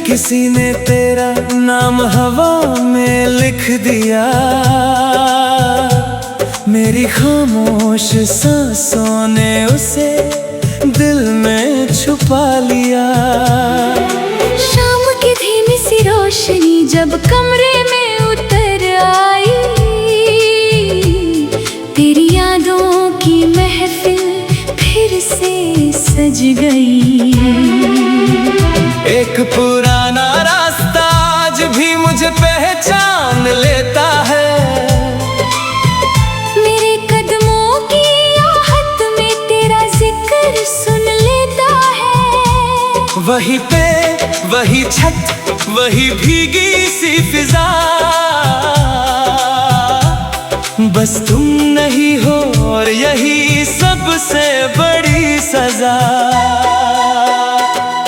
किसी ने तेरा नाम हवा में लिख दिया, मेरी खामोश सांसों ने उसे दिल में छुपा लिया। शाम की धीमी सी रोशनी जब कमरे में उतर आई, तेरी यादों की महफिल फिर से सज गई। एक पुराना रास्ता आज भी मुझे पहचान लेता है, मेरे कदमों की आहट में तेरा जिक्र सुन लेता है। वही पे वही छत वही भीगी सी फिजा, बस तुम नहीं हो और यही सबसे बड़ी सजा।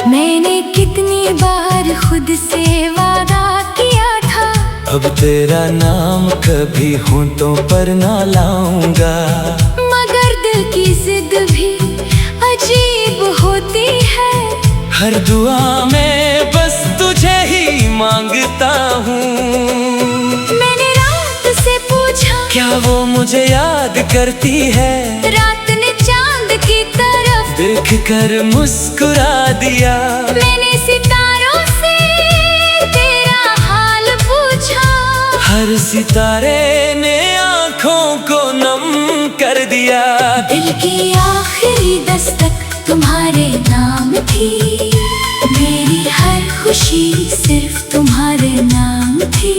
मैंने कितनी बार खुद से वादा किया था, अब तेरा नाम कभी होंठों पर ना लाऊंगा, मगर दिल की जिद भी अजीब होती है। हर दुआ में बस तुझे ही मांगता हूँ। मैंने रात से पूछा, क्या वो मुझे याद करती है? रात ने चांद की तरफ देख कर मुस्कुरा दिया। मैंने सितारों से तेरा हाल पूछा, हर सितारे ने आँखों को नम कर दिया। दिल की आखिरी दस्तक तुम्हारे नाम थी, मेरी हर खुशी सिर्फ तुम्हारे नाम थी।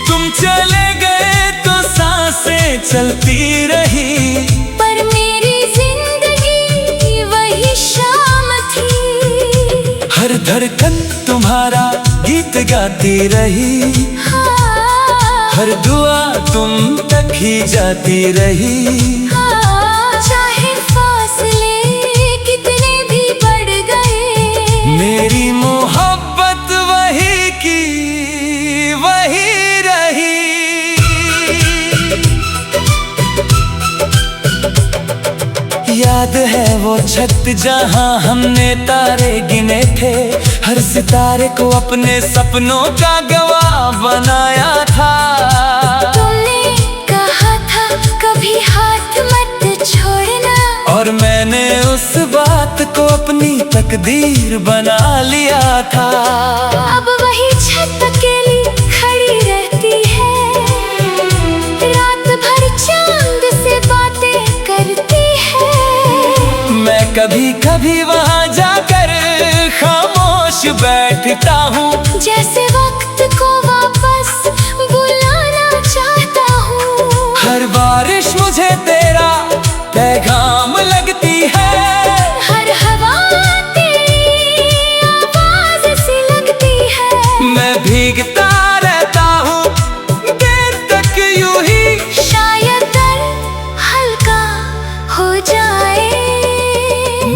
तुम चले गए तो सांसें चलती रही, पर मेरी जिंदगी वही शाम थी। हर धड़कन तुम्हारा गीत गाती रही, हाँ, हर दुआ तुम तक ही जाती रही। हाँ, चाहे फासले कितने भी बढ़ गए, मेरी मोहब्बत वही की वही रही। याद है वो छत जहां हमने तारे गिने थे, हर सितारे को अपने सपनों का गवाह बनाया था। तुमने कहा था कभी हाथ मत छोड़ना, और मैंने उस बात को अपनी तकदीर बना लिया था। अब वही छत अकेली खड़ी रहती है, रात भर चांद से बातें करती है। मैं कभी कभी वहाँ जाकर खामोश बैठता हूँ, जैसे वक्त को वापस बुलाना चाहता हूँ। हर बारिश मुझे तेरा पैगाम लगती है, हर हवा तेरी आवाज सी लगती है। मैं भीगता रहता हूँ देर तक यूं ही, शायद दर्द हल्का हो जाए।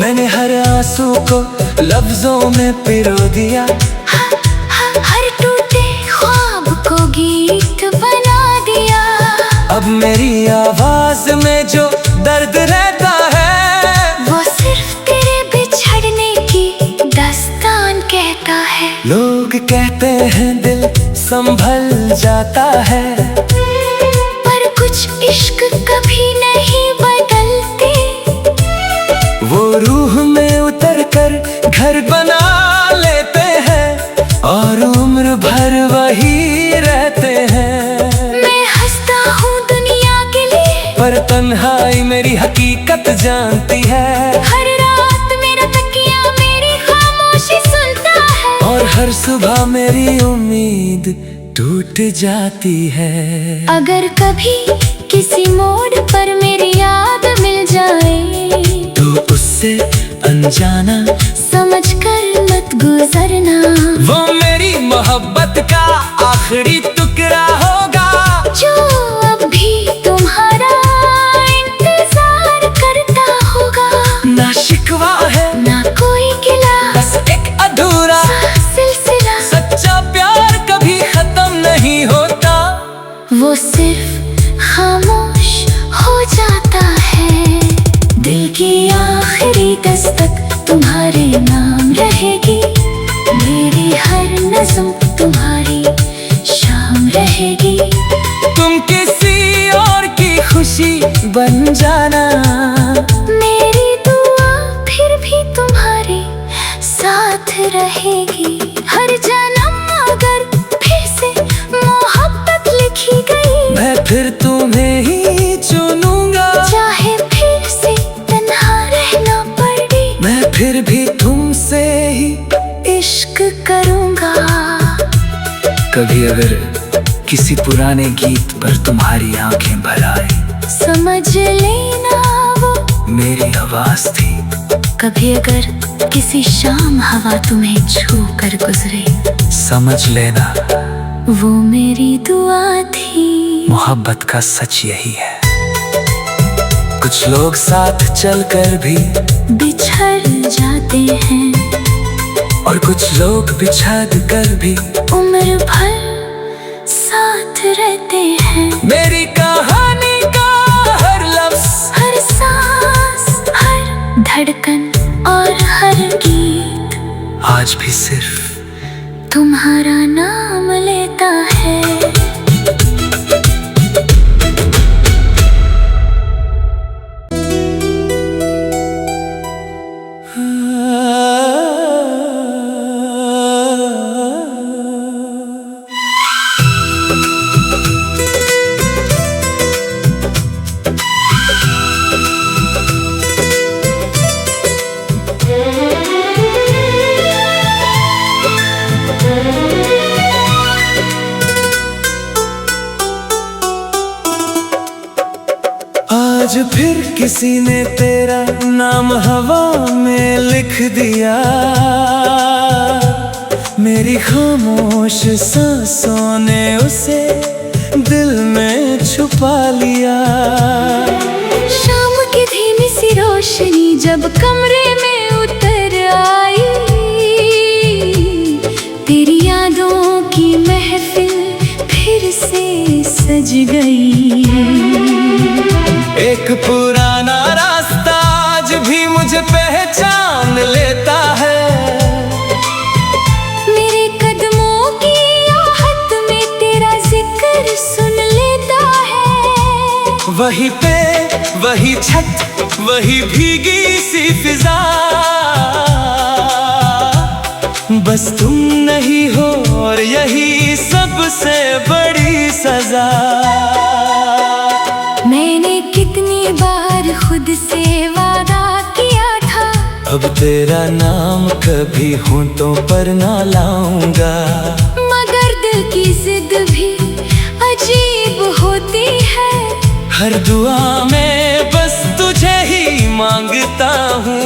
मैंने हर आंसू को लफ्जों में पिरो दिया, हर टूटे ख्वाब को गीत बना दिया। अब मेरी आवाज में जो दर्द रहता है, वो सिर्फ तेरे बिछड़ने की दास्तान कहता है। लोग कहते हैं दिल संभल जाता है, पर कुछ इश्क कभी नहीं बदलते। वो रूह में उतर कर घर बना लेते हैं, और उम्र भर वही रहते हैं। मैं हंसता हूँ दुनिया के लिए, पर तन्हाई मेरी हकीकत जानती है। हर रात मेरा तकिया मेरी खामोशी सुनता है, और हर सुबह मेरी उम्मीद टूट जाती है। अगर कभी किसी मोड़ पर मेरी याद मिल जाए, तो उससे अनजाना समझकर मत गुजरना। वो मेरी मोहब्बत का आखिरी टुकड़ा होगा, जो अब भी तुम्हारा इंतजार करता होगा। ना शिकवा है ना कोई गिला, बस एक अधूरा सिलसिला। सच्चा प्यार कभी खत्म नहीं होता, वो सिर्फ खामोश हो जाता है। दिल की आखिरी दस्तक तुम्हारे नाम रहेगी। मेरी हर नज़्म तुम्हारी शाम रहेगी। तुम किसी और की खुशी बन जाना, मेरी दुआ फिर भी तुम्हारे साथ रहेगी। हर जन्म अगर फिर से मोहब्बत लिखी गई, मैं फिर तुम्हें ही चुनूंगा। चाहे फिर से तन्हा रहना पड़े, मैं फिर भी तुमसे ही इश्क करूंगा। कभी अगर किसी पुराने गीत पर तुम्हारी आंखें भर आए, समझ लेना वो मेरी आवाज थी। कभी अगर किसी शाम हवा तुम्हें छू कर गुजरे, समझ लेना वो मेरी दुआ थी। मोहब्बत का सच यही है, कुछ लोग साथ चलकर भी बिछड़ जाते हैं, और कुछ लोग बिछड़ कर भी उम्र भर साथ रहते हैं। मेरी कहानी का हर लफ्ज, हर सांस, हर धड़कन और हर गीत आज भी सिर्फ तुम्हारा नाम लेता है। आज फिर किसी ने तेरा नाम हवा में लिख दिया, मेरी खामोश सांसों ने उसे दिल में छुपा लिया। शाम की धीमी सी रोशनी जब कमरे में उतर आई, तेरी यादों की महफिल फिर से सज गई। एक पुराना रास्ता आज भी मुझे पहचान लेता है, मेरे कदमों की आहट में तेरा जिक्र सुन लेता है। वही पे वही छत, वही भीगी सी फिजा, बस तुम नहीं हो और यही सबसे बड़ी सजा। मैंने कितनी बार खुद से वादा किया था, अब तेरा नाम कभी होंठों पर ना लाऊंगा, मगर दिल की जिद भी अजीब होती है। हर दुआ में बस तुझे ही मांगता हूँ।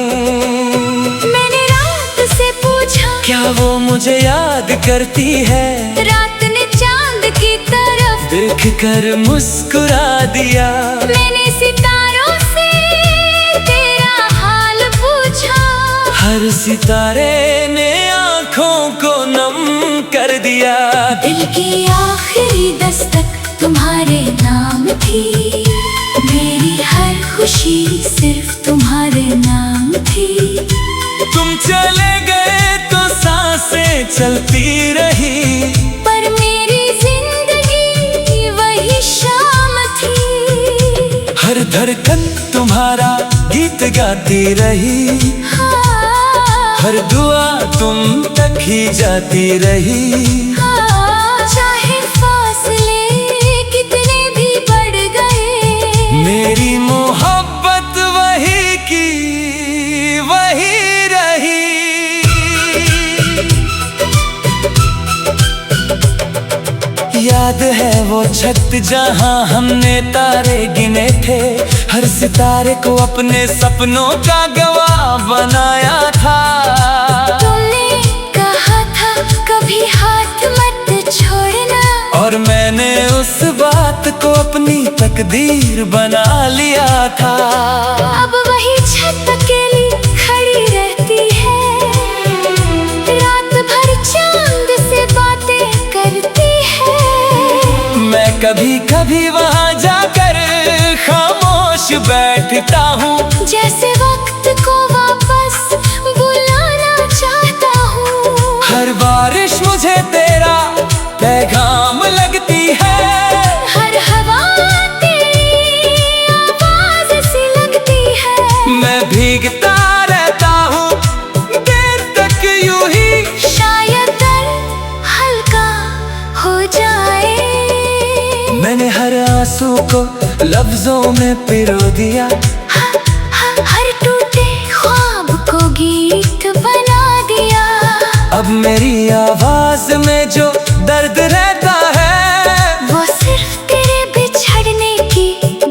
मैंने रात से पूछा, क्या वो मुझे याद करती है? रात ने चांद की तरफ देख कर मुस्कुरा दिया। मैंने सितारों से तेरा हाल पूछा, हर सितारे ने आँखों को नम कर दिया। दिल की आखिरी दस्तक तुम्हारे नाम थी, मेरी हर खुशी सिर्फ तुम्हारे नाम थी। तुम चले गए तो सांसें चलती रही, पर मेरी जिंदगी वही शाम थी। हर धड़कन तुम्हारा गीत गाती रही, हाँ, हर दुआ तुम तक ही जाती रही। हाँ, चाहे फासले कितने भी बढ़ गए, मेरी मोहब्बत वही की वही रही। याद है वो छत जहां हमने तारे गिने थे, हर सितारे को अपने सपनों का गवाह बनाया था। तुमने कहा था कभी हाथ मत छोड़ना, और मैंने उस बात को अपनी तकदीर बना लिया था। अब वही छत अकेली खड़ी रहती है, रात भर चांद से बातें करती है। मैं कभी कभी वहाँ जाकर खामोश बैठता हूँ, जैसे वक्त को वापस बुलाना चाहता हूँ। हर बार बारिश मुझे तेरा पैगाम लगती है। हर हवा तेरी आवाज सी लगती है। मैं भीगता रहता हूँ देर तक यूं ही, शायद दर्द हल्का हो जाए। मैंने हर आंसू को लफ्जों में पिरो दिया। हर टूटे ख्वाब को गीत बना दिया। अब मेरी आवाज में जो दर्द रहता है, वो सिर्फ तेरे बिछड़ने की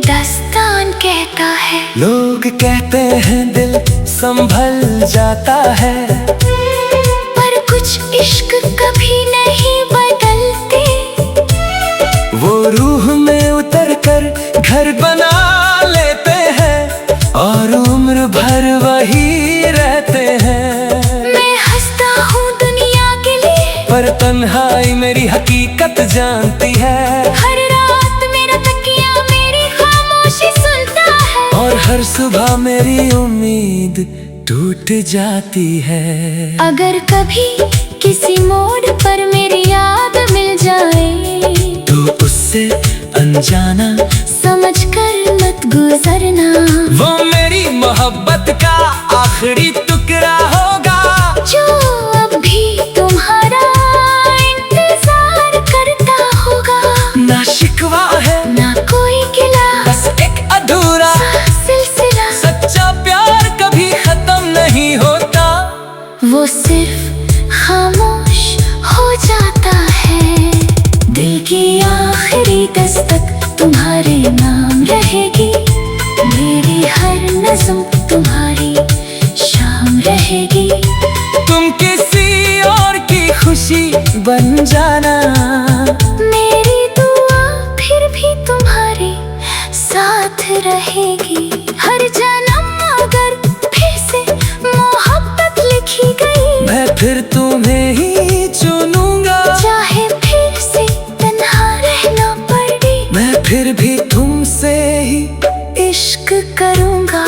दास्तान कहता है। लोग कहते हैं दिल संभल जाता है, पर कुछ इश्क कभी नहीं बदलते। वो रूह में उतर कर घर बना लेते हैं और उम्र भर वही रहते हैं। मैं हंसता हूँ दुनिया के लिए, पर तन्हाई मेरी हकीकत जानती है। हर रात मेरा तकिया मेरी खामोशी सुनता है। और हर सुबह मेरी उम्मीद टूट जाती है। अगर कभी किसी मोड़ पर मेरी याद मिल जाए, तो उससे अनजाना समझकर मत गुजरना। वो मेरी मोहब्बत का आखिरी टुकड़ा होगा, जो अब भी तुम्हारा इंतजार करता होगा। ना शिकवा है ना कोई गिला, बस एक अधूरा सिलसिला। सच्चा प्यार कभी खत्म नहीं होता, वो सिर्फ खामोश हो जाता है। दिल की आखिरी दस्तक तुम्हारे नाम रहेगी। मेरी हर नज़्म तुम्हारी शाम रहेगी। तुम किसी और की खुशी बन जाना। मेरी दुआ फिर भी तुम्हारे साथ रहेगी। हर जन्म अगर फिर से मोहब्बत लिखी गई, मैं फिर तुम्हें ही चुनूंगा। चाहे फिर से तन्हा रहना पड़े, मैं फिर भी तुमसे ही इश्क करूंगा।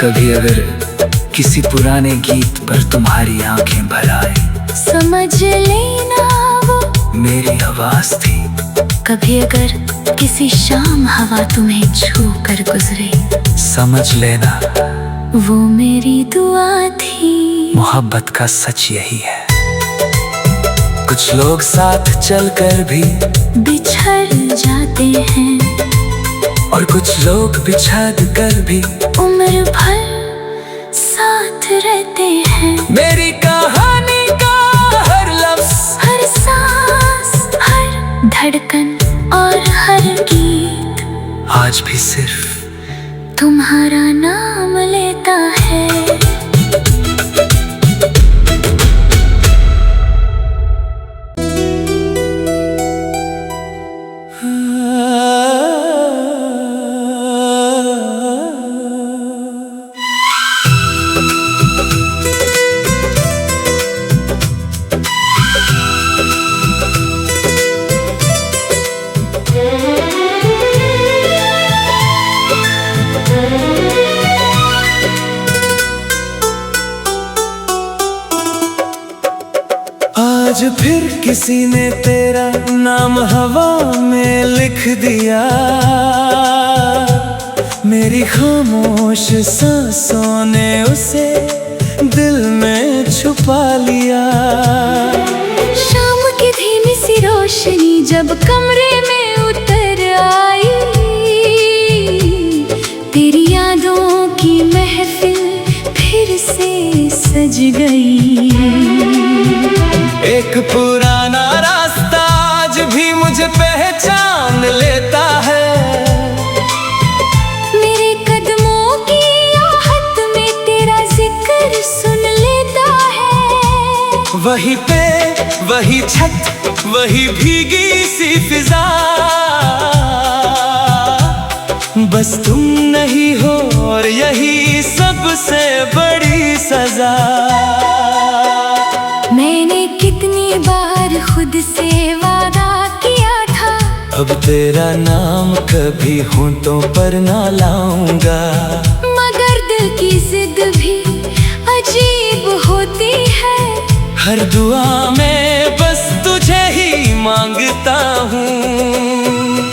कभी अगर किसी पुराने गीत पर तुम्हारी आंखें भर आए, समझ लेना वो मेरी आवाज थी। कभी अगर किसी शाम हवा तुम्हें छू कर गुजरे, समझ लेना वो मेरी दुआ थी। मोहब्बत का सच यही है, कुछ लोग साथ चलकर भी बिछड़ जाते हैं, और कुछ लोग बिछड़ कर भी उम्र भर साथ रहते हैं। मेरी कहानी का हर लफ्ज, हर सांस, हर धड़कन और हर गीत आज भी सिर्फ तुम्हारा नाम लेता है। आज फिर किसी ने तेरा नाम हवा में लिख दिया। मेरी खामोश सांसों ने उसे दिल में छुपा लिया। शाम की धीमी सी रोशनी जब कमरे में उतर आई, तेरी यादों की महफिल फिर से सज गई। एक पुराना रास्ता आज भी मुझे पहचान लेता है। मेरे कदमों की आहट में तेरा जिक्र सुन लेता है। वही पे वही छत, वही भीगी सी फिजा, बस तुम नहीं हो और यही सबसे बड़ी सजा। मैंने कितनी बार खुद से वादा किया था, अब तेरा नाम कभी होंठों पर ना लाऊंगा। मगर दिल की जिद भी अजीब होती है। हर दुआ में बस तुझे ही मांगता हूँ।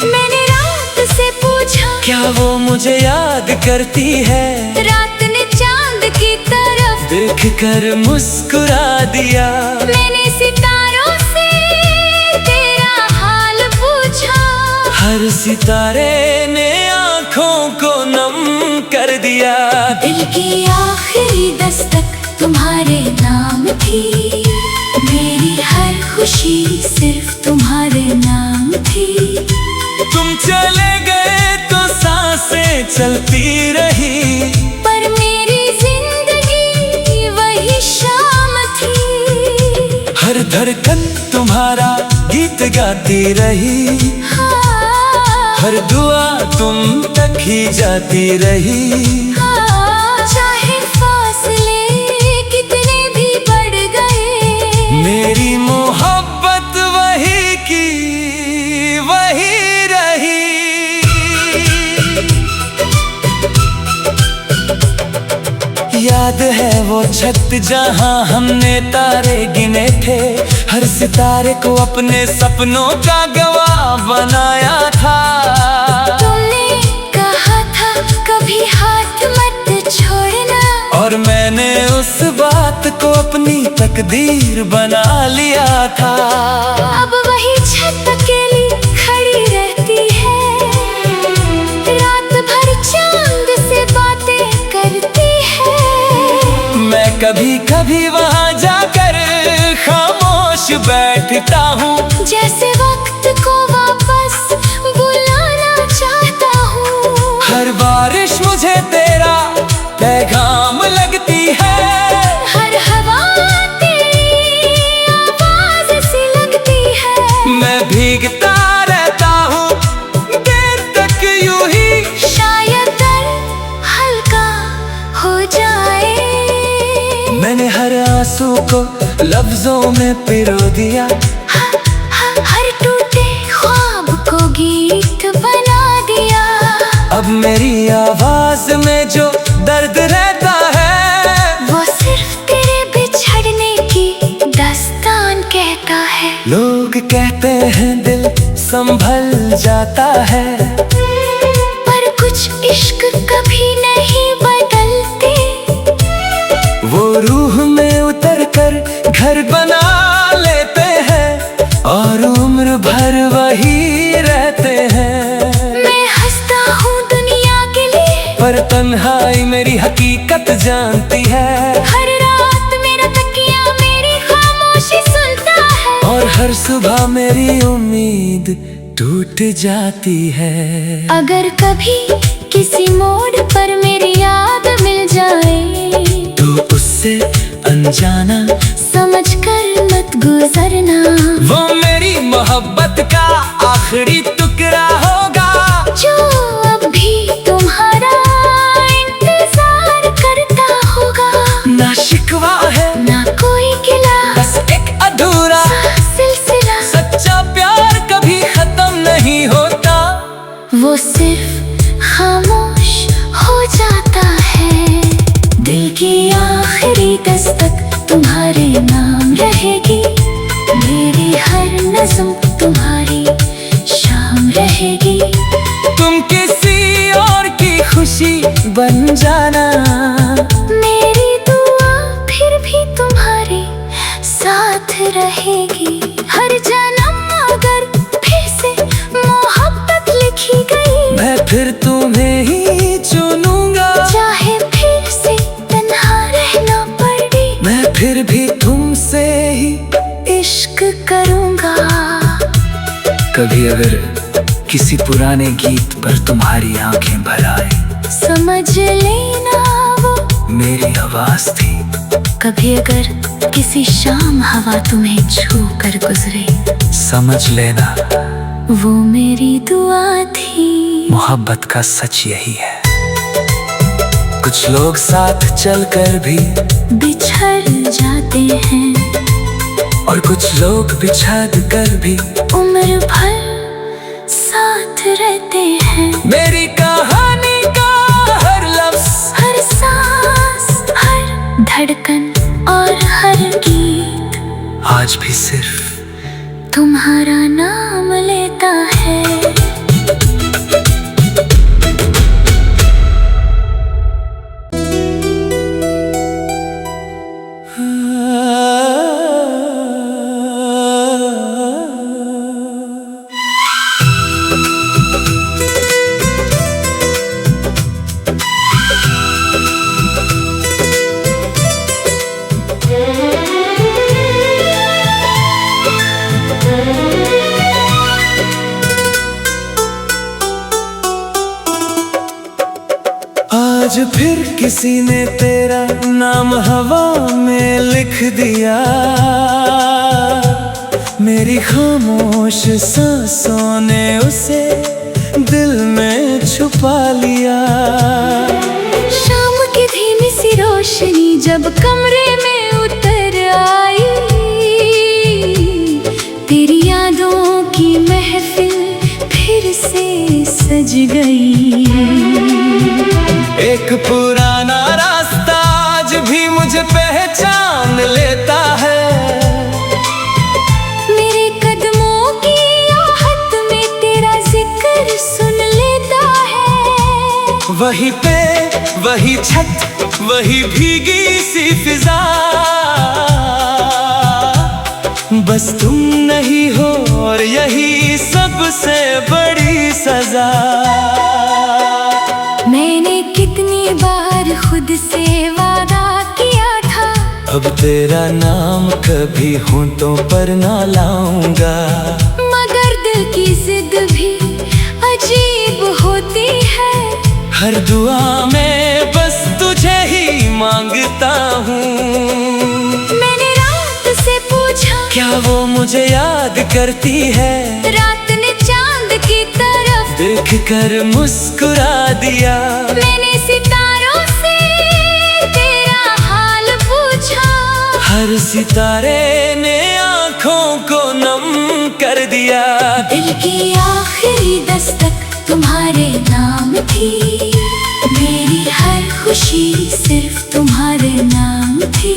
मैंने रात से पूछा, क्या वो मुझे याद करती है? रात ने चांद की तरफ देख कर मुस्कुरा दिया। मैंने सितारों से तेरा हाल पूछा, हर सितारे ने आँखों को नम कर दिया। दिल की आखिरी दस्तक तुम्हारे नाम थी, मेरी हर खुशी सिर्फ तुम्हारे नाम थी। तुम चले गए तो सांसें चलती रही, पर मेरी जिंदगी वही शाम थी। हर धड़कन तुम्हारा गीत गाती रही, हर दुआ तुम तक ही जाती रही। चाहे फासले कितने भी बढ़ गए, मेरी मोहब्बत वही की वही रही। याद है वो छत जहां हमने तारे गिने थे, हर सितारे को अपने सपनों का गवाह बनाया था। तुमने कहा था कभी हाथ मत छोड़ना, और मैंने उस बात को अपनी तकदीर बना लिया था। अब वही छत अकेली खड़ी रहती है, रात भर चांद से बातें करती है। मैं कभी कभी वहाँ जाकर खामोश बैठता हूँ, जैसे वक्त को वापस बुलाना चाहता हूँ। हर बारिश मुझे तेरा पैगाम लगती है, हर हवा तेरी आवाज सी लगती है। मैं भीगता रहता हूँ देर तक यूं ही, शायद दर्द हल्का हो जाए। मैंने हर आंसू को लफ्जों में पिरो दिया, हर टूटे ख्वाब को गीत बना दिया। अब मेरी आवाज में जो दर्द रहता है, वो सिर्फ तेरे बिछड़ने की दास्तान कहता है। लोग कहते हैं दिल संभल जाता है, पर कुछ इश्क कभी नहीं बदलते। वो रूह में उतर कर घर बना लेते हैं, और उम्र भर वही रहते हैं। मैं हंसता हूँ दुनिया के लिए, पर तन्हाई मेरी हकीकत जानती है। हर रात मेरा तकिया मेरी खामोशी सुनता है, और हर सुबह मेरी उम्मीद टूट जाती है। अगर कभी किसी मोड़ पर मेरी याद मिल जाए, तो उससे अनजाना समझकर मत गुजरना। वो मेरी मोहब्बत का आखिरी टुकड़ा होगा, जो अब भी तुम्हारा इंतजार करता होगा। ना शिकवा है ना कोई गिला, बस एक अधूरा सिलसिला। सच्चा प्यार कभी खत्म नहीं होता, वो सिर्फ खामोश हो जाता है। दिल की आखिरी दस्तक तुम्हारे नाम रहेगी, मेरी हर नज़्म तुम्हारी शाम रहेगी। तुम किसी और की खुशी बन जाना, मेरी दुआ फिर भी तुम्हारे साथ रहेगी। हर जन्म अगर फिर से मोहब्बत लिखी गई, मैं फिर तुम्हें ही चुनूंगा। चाहे फिर से तन्हा रहना पड़े, मैं फिर भी तुमसे ही इश्क करूंगा। कभी अगर किसी पुराने गीत पर तुम्हारी आंखें भर आए, समझ लेना वो मेरी आवाज थी। कभी अगर किसी शाम हवा तुम्हें छू कर गुजरे, समझ लेना वो मेरी दुआ थी। मोहब्बत का सच यही है, कुछ लोग साथ चलकर भी बिछड़ जाते हैं, और कुछ लोग बिछड़ कर भी उम्र भर साथ रहते हैं। मेरी कहानी का हर लफ्ज, हर सांस, हर धड़कन और हर गीत आज भी सिर्फ तुम्हारा नाम लेता है। आज फिर किसी ने तेरा नाम हवा में लिख दिया, मेरी खामोश सांसों ने उसे दिल में छुपा लिया। शाम की धीमी सी रोशनी जब कमरे में उतर आई, तेरी यादों की महफिल फिर से सज गई। एक पुराना रास्ता आज भी मुझे पहचान लेता है, मेरे कदमों की आहट में तेरा जिक्र सुन लेता है। वही पे वही छत वही भीगी सी फिजा, बस तुम नहीं हो और यही सबसे बड़ी सजा। मैंने कितनी बार खुद से वादा किया था, अब तेरा नाम कभी होंठों पर ना लाऊंगा, मगर दिल की जिद भी अजीब होती है। हर दुआ में बस तुझे ही मांगता हूँ। मैंने रात से पूछा, क्या वो मुझे याद करती है? रात ने चांद की तरफ देख कर मुस्कुरा दिया। मैंने सितारों से तेरा हाल पूछा, हर सितारे ने आँखों को नम कर दिया। दिल की आखिरी दस्तक तुम्हारे नाम थी, मेरी हर खुशी सिर्फ तुम्हारे नाम थी।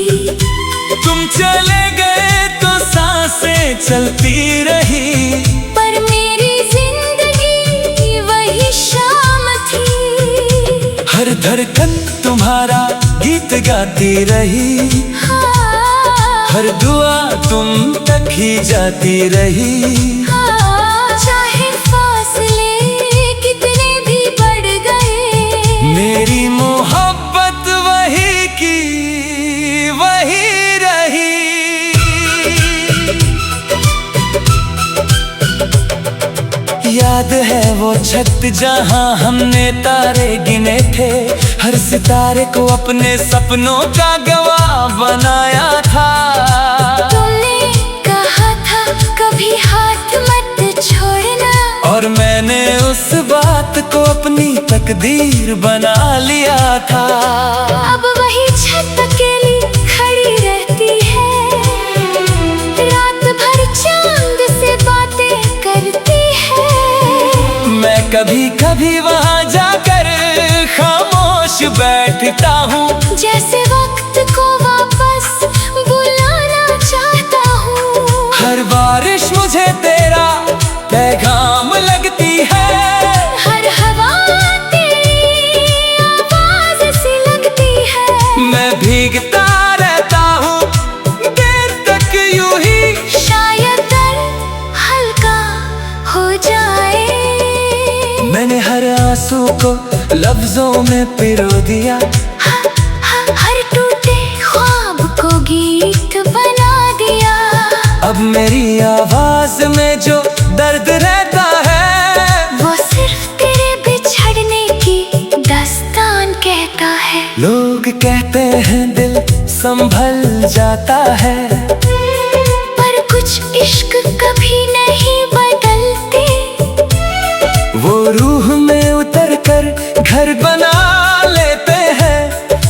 तुम चले गए तो सांसें चलती रही, पर मेरी जिंदगी वही शाम थी। हर धड़कन तुम्हारा गीत गाती रही, हाँ, हर दुआ तुम तक ही जाती रही। हाँ, चाहे फासले कितने भी बढ़ गए, मेरी मोहब्बत वही की वही रही। याद है वो छत जहां हमने तारे गिने थे, हर सितारे को अपने सपनों का गवाह बनाया था। तुमने कहा था कभी हाथ मत छोड़ना, और मैंने उस बात को अपनी तकदीर बना लिया था। अब वही छत अकेली खड़ी रहती है, रात भर चांद से बातें करती है। मैं कभी कभी वहाँ जाकर खामोश बैठता हूँ, जैसे वक्त को वापस बुलाना चाहता हूँ। हर बारिश मुझे तेरा पैगाम लगती है, हर हवा तेरी आवाज सी लगती है। मैं भीगता रहता हूँ देर तक यूं ही, शायद दर्द हल्का हो जाए। मैंने हर आंसू को लफ्जों में पिरो दिया, हर टूटे ख्वाब को गीत बना दिया। अब मेरी आवाज में जो दर्द रहता है, वो सिर्फ तेरे बिछड़ने की दास्तान कहता है। लोग कहते हैं दिल संभल जाता है, पर कुछ इश्क कभी नहीं बदलते, वो रूह में उतर कर घर बना लेते हैं,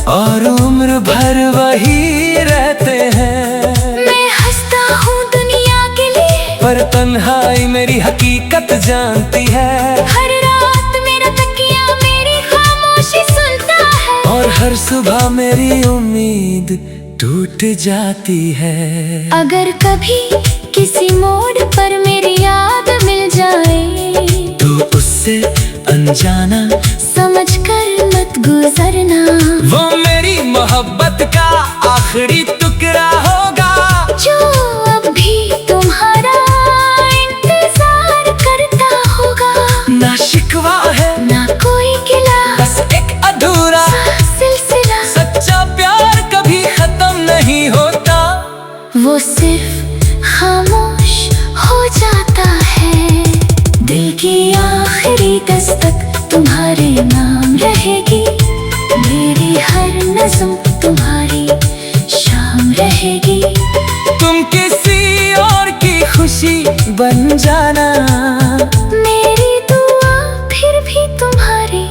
और उम्र भर वही रहते हैं। मैं हंसता हूँ दुनिया के लिए, पर तन्हाई मेरी हकीकत जानती है। हर रात मेरा तकिया मेरी खामोशी सुनता है, और हर सुबह मेरी उम्मीद टूट जाती है। अगर कभी किसी मोड़ पर मेरी याद मिल जाए तो उससे अनजाना समझकर मत गुजरना। वो मेरी मोहब्बत का आखिरी टुकड़ा होगा जो अब भी तुम्हारा इंतजार करता होगा। ना शिकवा है ना कोई गिला, बस एक अधूरा सिलसिला। सच्चा प्यार कभी खत्म नहीं होता। वो सिर्फ खामोश हो जाता है। दिल की आखिरी दस्तक तुम्हारे नाम रहेगी। मेरी हर नज़्म तुम्हारी शाम रहेगी। तुम किसी और की खुशी बन जाना। मेरी दुआ फिर भी तुम्हारे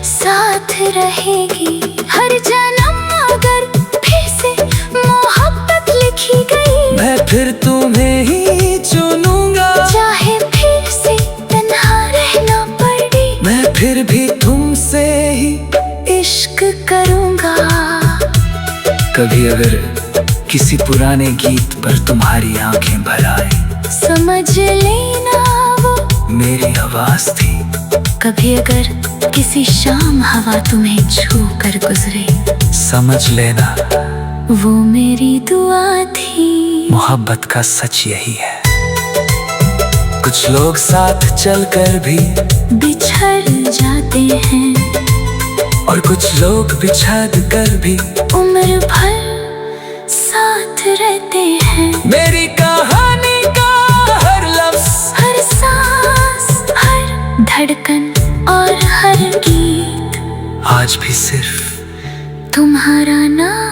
साथ रहेगी। हर जन्म अगर फिर से मोहब्बत लिखी गई, मैं फिर तुम्हें ही चुनूंगा। चाहे फिर से तन्हा रहना पड़े, मैं फिर भी तुमसे ही इश्क करूंगा। कभी अगर किसी पुराने गीत पर तुम्हारी आंखें भर आए, समझ लेना वो मेरी आवाज थी। कभी अगर किसी शाम हवा तुम्हें छू कर गुजरे, समझ लेना वो मेरी दुआ थी। मोहब्बत का सच यही है। कुछ लोग साथ चलकर भी बिछड़ जाते हैं, और कुछ लोग बिछड़ कर भी उम्र भर साथ रहते हैं। मेरी कहानी का हर लफ्ज, हर सांस, हर धड़कन और हर गीत आज भी सिर्फ तुम्हारा नाम